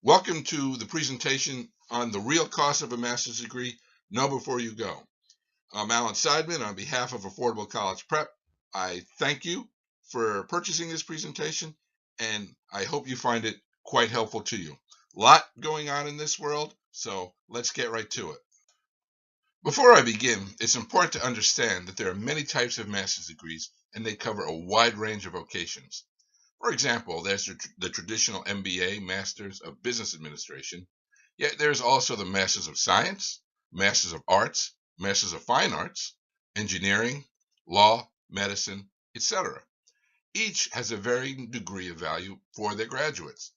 Welcome to the presentation on the real cost of a master's degree. Know before you go. I'm Alan Seidman on behalf of Affordable College Prep. I thank you for purchasing this presentation, and I hope you find it quite helpful to you. A lot going on in this world, so let's get right to it. Before I begin, it's important to understand that there are many types of master's degrees, and they cover a wide range of vocations. For example, there's the traditional MBA, Masters of Business Administration, yet there's also the Masters of Science, Masters of Arts, Masters of Fine Arts, Engineering, Law, Medicine, etc. Each has a varying degree of value for their graduates.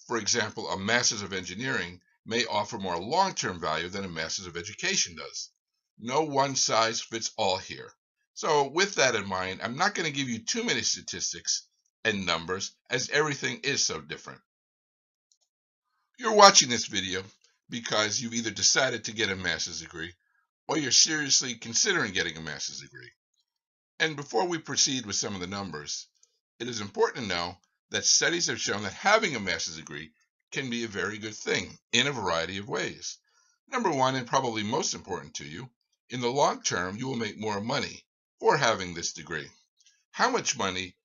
For example, a Masters of Engineering may offer more long-term value than a Masters of Education does. No one size fits all here. So with that in mind, I'm not going to give you too many statistics and numbers as everything is so different. You're watching this video because you've either decided to get a master's degree or you're seriously considering getting a master's degree. And before we proceed with some of the numbers, it is important to know that studies have shown that having a master's degree can be a very good thing in a variety of ways. Number one, and probably most important to you, in the long term, you will make more money for having this degree. How much money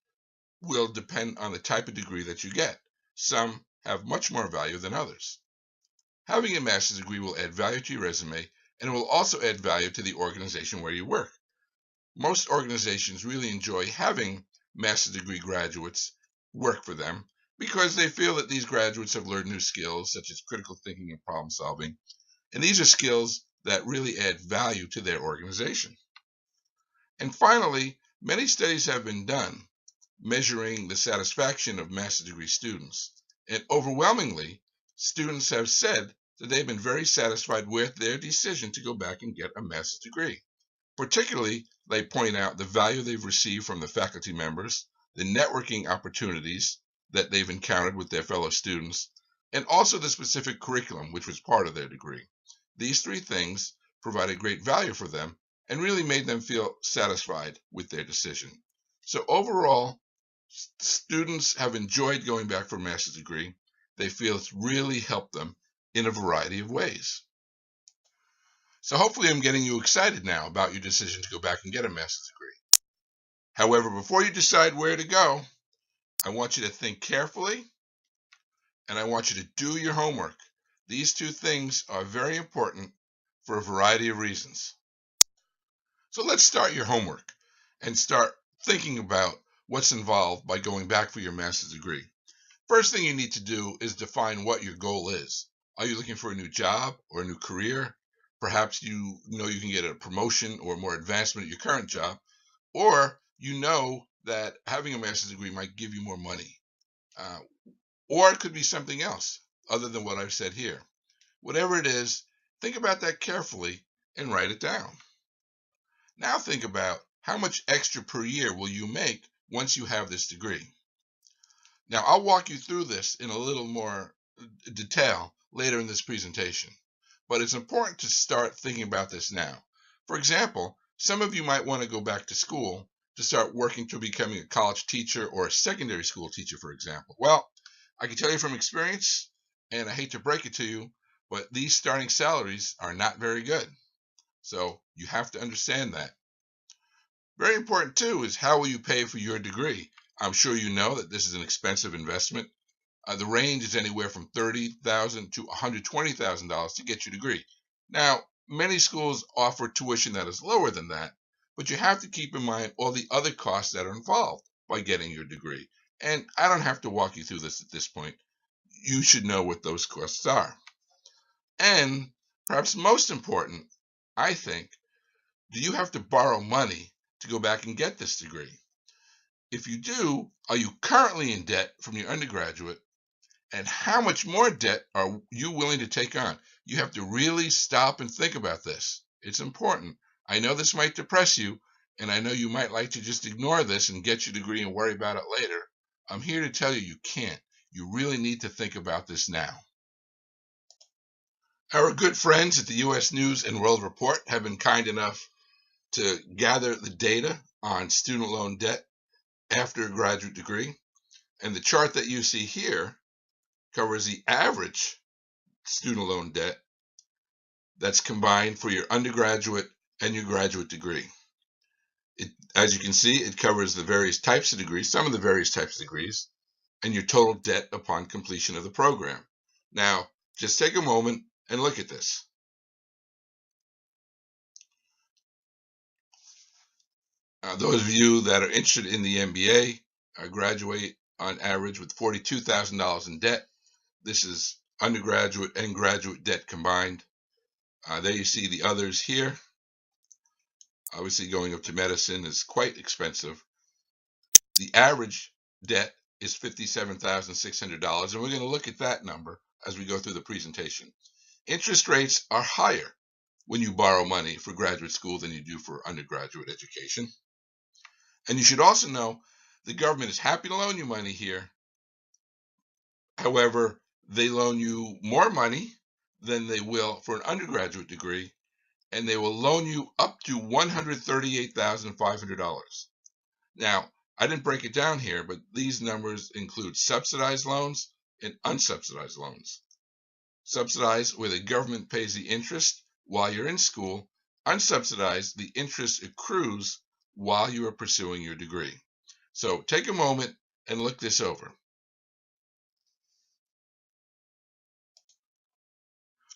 will depend on the type of degree that you get. Some have much more value than others. Having a master's degree will add value to your resume, and it will also add value to the organization where you work. Most organizations really enjoy having master's degree graduates work for them because they feel that these graduates have learned new skills such as critical thinking and problem solving, and these are skills that really add value to their organization. And finally, many studies have been done measuring the satisfaction of master's degree students. And overwhelmingly, students have said that they've been very satisfied with their decision to go back and get a master's degree. Particularly, they point out the value they've received from the faculty members, the networking opportunities that they've encountered with their fellow students, and also the specific curriculum, which was part of their degree. These three things provided great value for them and really made them feel satisfied with their decision. So overall, students have enjoyed going back for a master's degree. They feel it's really helped them in a variety of ways. So hopefully I'm getting you excited now about your decision to go back and get a master's degree. However, before you decide where to go, I want you to think carefully and I want you to do your homework. These two things are very important for a variety of reasons. So let's start your homework and start thinking about what's involved by going back for your master's degree. First thing you need to do is define what your goal is. Are you looking for a new job or a new career? Perhaps you know you can get a promotion or more advancement at your current job, or you know that having a master's degree might give you more money. Uh, or it could be something else other than what I've said here. Whatever it is, think about that carefully and write it down. Now think about how much extra per year will you make once you have this degree. Now I'll walk you through this in a little more detail later in this presentation, but it's important to start thinking about this now. For example, some of you might want to go back to school to start working to becoming a college teacher or a secondary school teacher, for example. Well, I can tell you from experience, and I hate to break it to you, but these starting salaries are not very good. So you have to understand that. Very important too is how will you pay for your degree? I'm sure you know that this is an expensive investment. The range is anywhere from $30,000 to $120,000 to get your degree. Now, many schools offer tuition that is lower than that, but you have to keep in mind all the other costs that are involved by getting your degree. And I don't have to walk you through this at this point. You should know what those costs are. And perhaps most important, I think, do you have to borrow money to go back and get this degree? If you do, are you currently in debt from your undergraduate? And how much more debt are you willing to take on? You have to really stop and think about this. It's important. I know this might depress you, and I know you might like to just ignore this and get your degree and worry about it later. I'm here to tell you you can't. You really need to think about this now. Our good friends at the U.S. News and World Report have been kind enough to gather the data on student loan debt after a graduate degree. And the chart that you see here covers the average student loan debt that's combined for your undergraduate and your graduate degree. As you can see, it covers the various types of degrees, some of the various types of degrees, and your total debt upon completion of the program. Now, just take a moment and look at this. Those of you that are interested in the MBA graduate on average with $42,000 in debt. This is undergraduate and graduate debt combined. There you see the others here. Obviously, going up to medicine is quite expensive. The average debt is $57,600, and we're going to look at that number as we go through the presentation. Interest rates are higher when you borrow money for graduate school than you do for undergraduate education. And you should also know the government is happy to loan you money here. However, they loan you more money than they will for an undergraduate degree, and they will loan you up to $138,500. Now, I didn't break it down here, but these numbers include subsidized loans and unsubsidized loans. Subsidized, where the government pays the interest while you're in school. Unsubsidized, the interest accrues while you are pursuing your degree. So take a moment and look this over.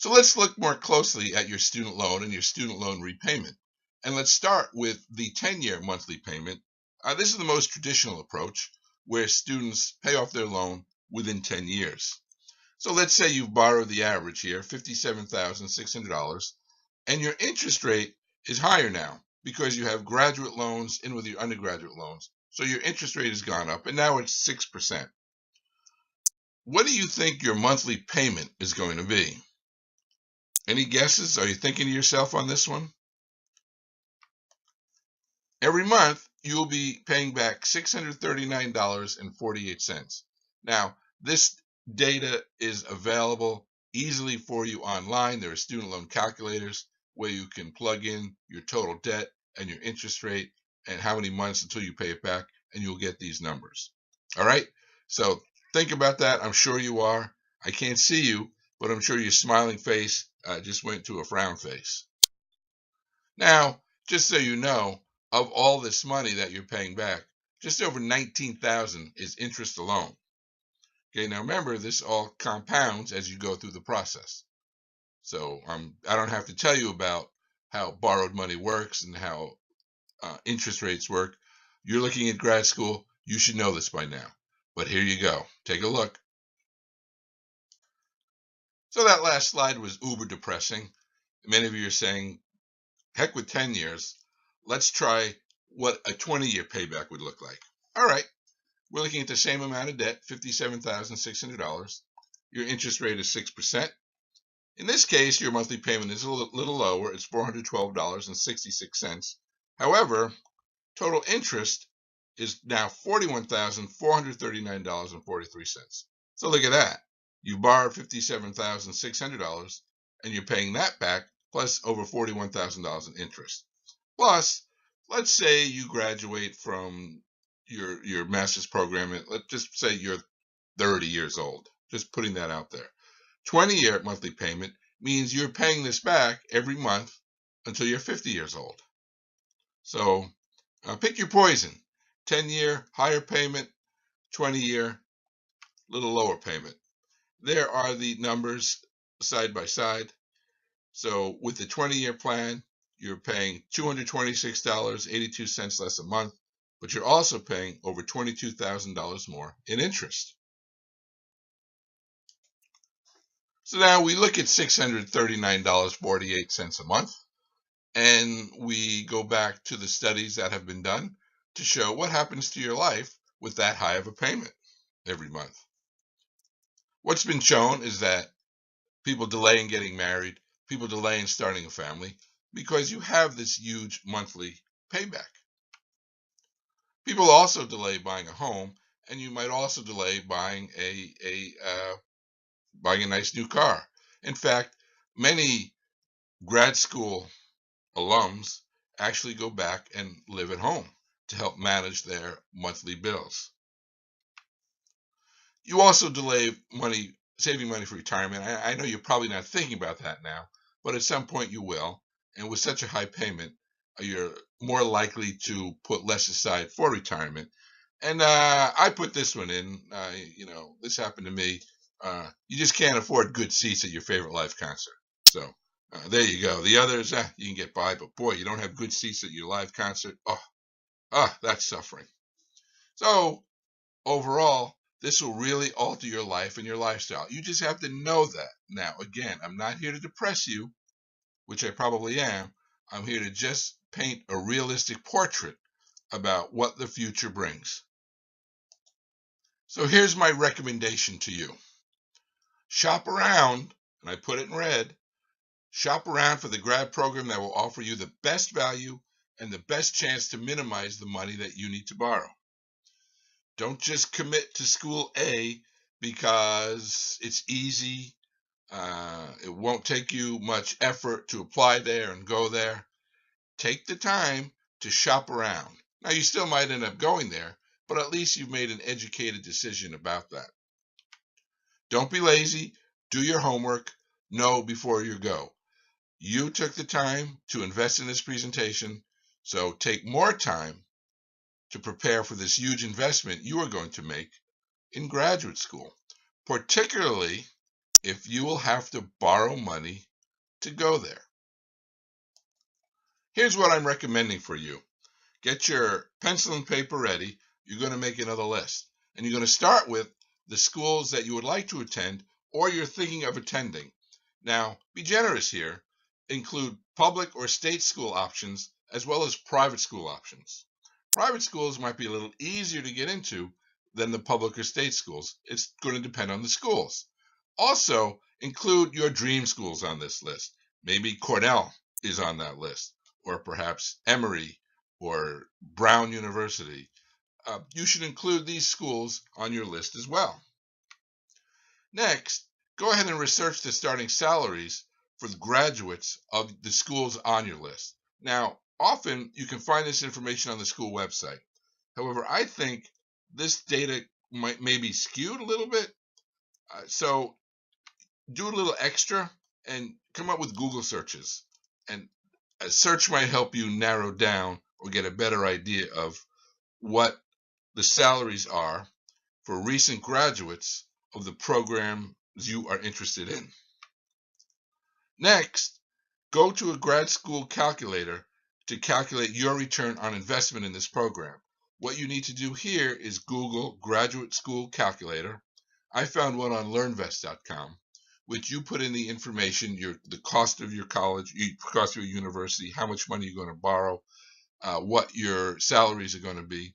So let's look more closely at your student loan and your student loan repayment. And let's start with the 10-year monthly payment. This is the most traditional approach, where students pay off their loan within 10 years. So let's say you've borrowed the average here, $57,600, and your interest rate is higher now because you have graduate loans in with your undergraduate loans. So your interest rate has gone up, and now it's 6%. What do you think your monthly payment is going to be? Any guesses? Are you thinking to yourself on this one? Every month, you'll be paying back $639.48. Now, this data is available easily for you online. There are student loan calculators where you can plug in your total debt and your interest rate and how many months until you pay it back, and you'll get these numbers. All right? So think about that. I'm sure you are. I can't see you, but I'm sure your smiling face just went to a frown face. Now, just so you know, of all this money that you're paying back, just over $19,000 is interest alone. Okay, now remember, this all compounds as you go through the process. So I don't have to tell you about how borrowed money works and how interest rates work. You're looking at grad school. You should know this by now. But here you go. Take a look. So that last slide was uber depressing. Many of you are saying, heck with 10 years. Let's try what a 20-year payback would look like. All right. We're looking at the same amount of debt, $57,600. Your interest rate is 6%. In this case, your monthly payment is a little lower. It's $412.66. However, total interest is now $41,439.43. So look at that. You borrowed $57,600 and you're paying that back plus over $41,000 in interest. Plus, let's say you graduate from your master's program, and let's just say you're 30 years old. Just putting that out there. 20-year monthly payment means you're paying this back every month until you're 50 years old. So pick your poison. 10-year, higher payment. 20-year, little lower payment. There are the numbers side by side. So with the 20-year plan, you're paying $226.82 less a month, but you're also paying over $22,000 more in interest. So now we look at $639.48 a month, and we go back to the studies that have been done to show what happens to your life with that high of a payment every month. What's been shown is that people delay in getting married, people delay in starting a family, because you have this huge monthly payback. People also delay buying a home, and you might also delay buying buying a nice new car. In fact, many grad school alums actually go back and live at home to help manage their monthly bills. You also delay money saving money for retirement. I know you're probably not thinking about that now, but at some point you will. And with such a high payment, you're more likely to put less aside for retirement. And I put this one in. This happened to me. You just can't afford good seats at your favorite live concert. So there you go. The others, you can get by, but boy, you don't have good seats at your live concert. That's suffering. So overall, this will really alter your life and your lifestyle. You just have to know that. Now, again, I'm not here to depress you, which I probably am. I'm here to just paint a realistic portrait about what the future brings. So here's my recommendation to you. Shop around, and I put it in red, shop around for the grad program that will offer you the best value and the best chance to minimize the money that you need to borrow. Don't just commit to school A because it's easy. It won't take you much effort to apply there and go there. Take the time to shop around. Now, you still might end up going there, but at least you've made an educated decision about that. Don't be lazy. Do your homework. Know before you go. You took the time to invest in this presentation, so take more time to prepare for this huge investment you are going to make in graduate school, particularly if you will have to borrow money to go there. Here's what I'm recommending for you. Get your pencil and paper ready. You're going to make another list. And you're going to start with the schools that you would like to attend or you're thinking of attending. Now, be generous here. Include public or state school options as well as private school options. Private schools might be a little easier to get into than the public or state schools. It's going to depend on the schools. Also, include your dream schools on this list. Maybe Cornell is on that list, or perhaps Emory or Brown University. You should include these schools on your list as well. Next, go ahead and research the starting salaries for the graduates of the schools on your list. Now, often you can find this information on the school website. However, I think this data may be skewed a little bit. So do a little extra and come up with Google searches. And a search might help you narrow down or get a better idea of what the salaries are for recent graduates of the programs you are interested in. Next, go to a grad school calculator to calculate your return on investment in this program. What you need to do here is Google graduate school calculator. I found one on learnvest.com, which you put in the information, the cost of your college, cost of your university, how much money you're going to borrow, what your salaries are going to be,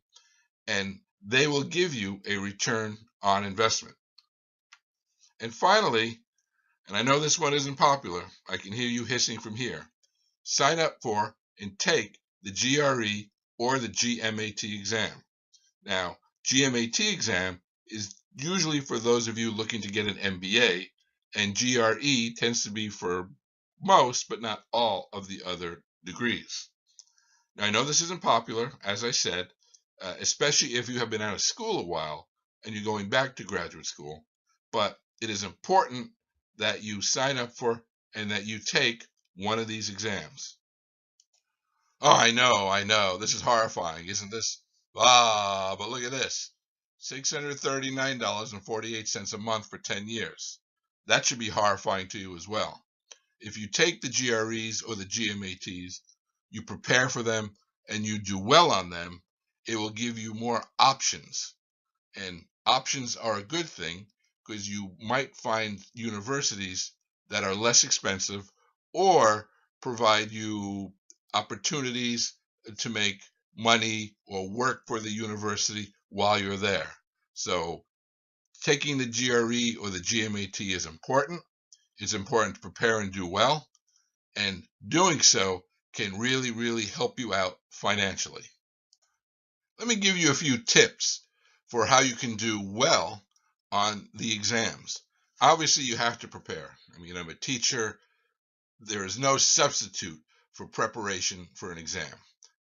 and they will give you a return on investment. And finally, and I know this one isn't popular, I can hear you hissing from here, sign up for and take the GRE or the GMAT exam. Now, GMAT exam is usually for those of you looking to get an MBA, and GRE tends to be for most, but not all, of the other degrees. Now, I know this isn't popular, as I said, especially if you have been out of school a while and you're going back to graduate school, but it is important that you sign up for and that you take one of these exams. Oh, I know. This is horrifying, isn't this? But look at this. $639.48 a month for 10 years. That should be horrifying to you as well. If you take the GREs or the GMATs, you prepare for them, and you do well on them, it will give you more options. And options are a good thing because you might find universities that are less expensive or provide you opportunities to make money or work for the university while you're there. So taking the GRE or the GMAT is important. It's important to prepare and do well. And doing so can really, really help you out financially. Let me give you a few tips for how you can do well on the exams. Obviously, you have to prepare. I'm a teacher. There is no substitute for preparation for an exam.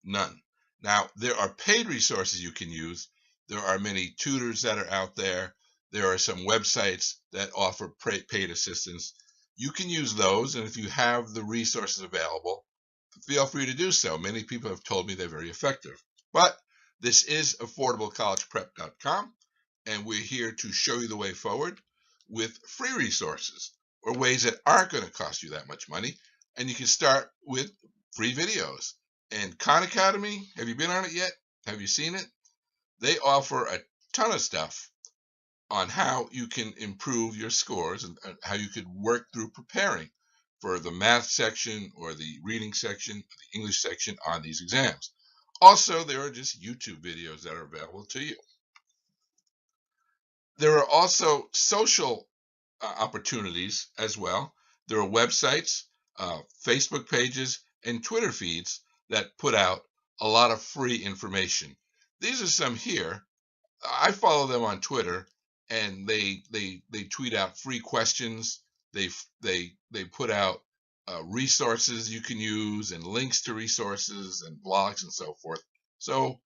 None. Now, there are paid resources you can use. There are many tutors that are out there. There are some websites that offer paid assistance. You can use those, and if you have the resources available, feel free to do so. Many people have told me they're very effective. But this is affordablecollegeprep.com, and we're here to show you the way forward with free resources or ways that aren't going to cost you that much money. And you can start with free videos. And Khan Academy, have you been on it yet? Have you seen it? They offer a ton of stuff on how you can improve your scores and how you could work through preparing for the math section or the reading section, or the English section on these exams. Also, there are just YouTube videos that are available to you. There are also social opportunities as well. There are websites, Facebook pages, and Twitter feeds that put out a lot of free information. These are some here. I follow them on Twitter, and they tweet out free questions. They put out resources you can use and links to resources and blogs and so forth. So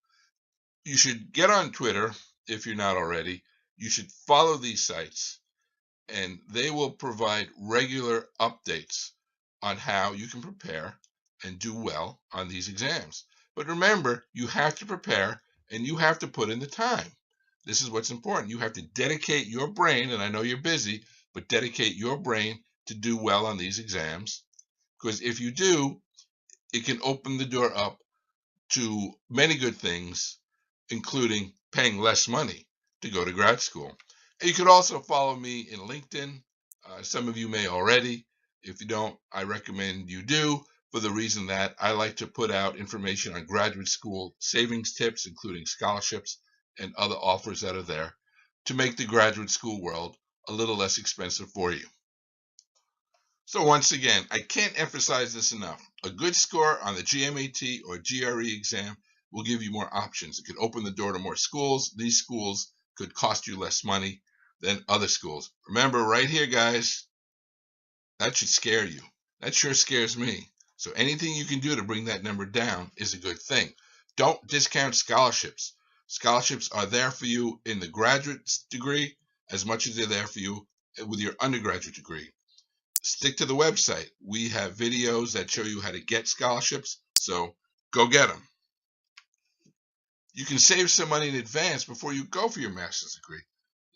you should get on Twitter if you're not already. You should follow these sites, and they will provide regular updates on how you can prepare and do well on these exams. But remember, you have to prepare and you have to put in the time. This is what's important. You have to dedicate your brain, and I know you're busy, but dedicate your brain to do well on these exams. Because if you do, it can open the door up to many good things, including paying less money to go to grad school. And you could also follow me in LinkedIn. Some of you may already. If you don't, I recommend you do, for the reason that I like to put out information on graduate school savings tips, including scholarships and other offers that are there to make the graduate school world a little less expensive for you. So once again, I can't emphasize this enough. A good score on the GMAT or GRE exam will give you more options. It could open the door to more schools. These schools could cost you less money than other schools. Remember, right here, guys, that should scare you. That sure scares me. So anything you can do to bring that number down is a good thing. Don't discount scholarships. Scholarships are there for you in the graduate degree as much as they're there for you with your undergraduate degree. Stick to the website. We have videos that show you how to get scholarships, so go get them. You can save some money in advance before you go for your master's degree.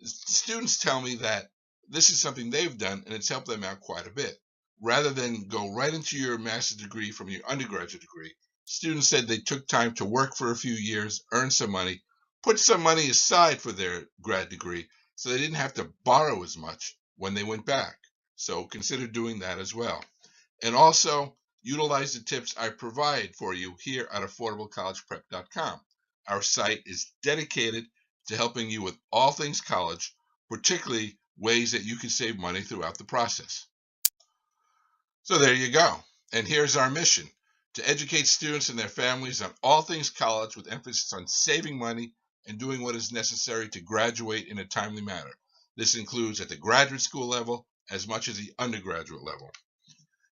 Students tell me that this is something they've done and it's helped them out quite a bit. Rather than go right into your master's degree from your undergraduate degree, students said they took time to work for a few years, earn some money, put some money aside for their grad degree, so they didn't have to borrow as much when they went back. So consider doing that as well. And also utilize the tips I provide for you here at affordablecollegeprep.com. Our site is dedicated to helping you with all things college, particularly ways that you can save money throughout the process. So there you go. And here's our mission: to educate students and their families on all things college with emphasis on saving money and doing what is necessary to graduate in a timely manner. This includes at the graduate school level as much as the undergraduate level.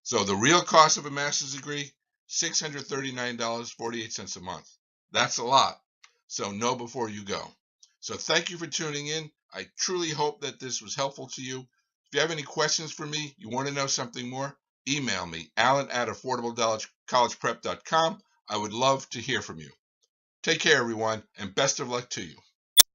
So the real cost of a master's degree, $639.48 a month. That's a lot. So know before you go. So thank you for tuning in. I truly hope that this was helpful to you. If you have any questions for me, you want to know something more, email me, alan@affordablecollegeprep.com. I would love to hear from you. Take care, everyone, and best of luck to you.